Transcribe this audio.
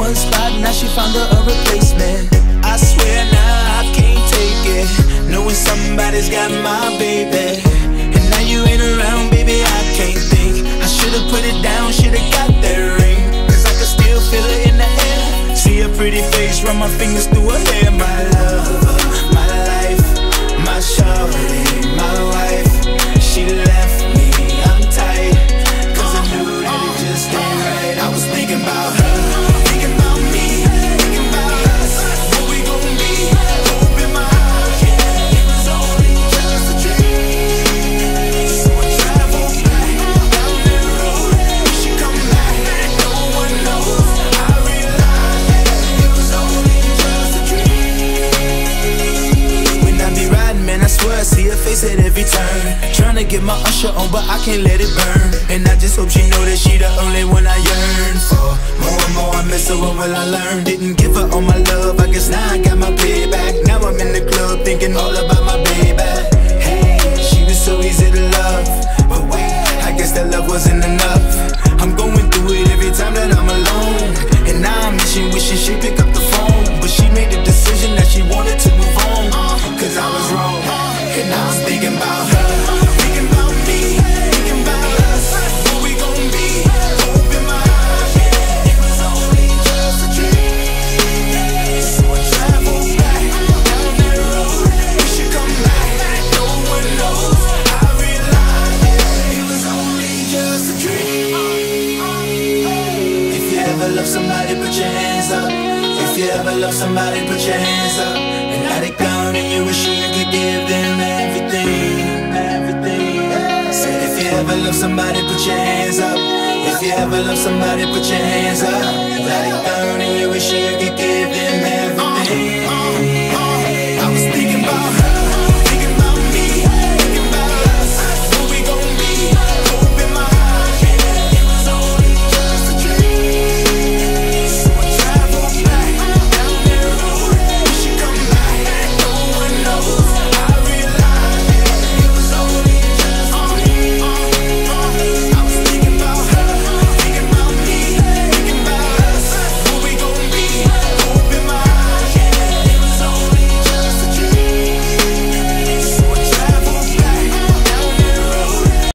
one spot, now she found her a replacement. I swear now I can't take it, knowing somebody's got my baby. And now you ain't around, baby, I can't think. I should've put it down, should've got that ring, cause I can still feel it in the air. See her pretty face, run my fingers through her hair. My lover, my life, my shawty, my wife. She left me, I'm tight, cause I knew that it just ain't right. I was thinking about her, thinking about me, thinking about us, what we gon' be. Hope in my heart, yeah, it was only just a dream. So I traveled back down that road, we should come back, no one knows. I realized that it was only just a dream. When I be riding, man, I swear I see her face at every turn, tryna get my usher on, but I can't let it burn. And I just hope she know that she the only one I yearn for. More and more I miss her, what will I learn? Didn't give her all my love, I guess now I got my payback. Now I'm in the club thinking all about my baby. Hey, she was so easy to love, but wait, I guess that love wasn't enough. I'm going through it every time that I'm alone, and now I'm wishing she pick up the phone. But she made the decision that she wanted to move on, cause I was wrong. And I was thinking about her, thinking about me, thinking about us, what we gon' be. Hope in my heart, yeah, it was only just a dream. So I traveled back down that road, we should come back, no one knows. I realized, yeah, it was only just a dream. If you ever love somebody, put your hands up. If you ever love somebody, put your hands up. And now they gone and you wish you could give them everything, everything. Said if you ever love somebody, put your hands up. If you ever love somebody, put your hands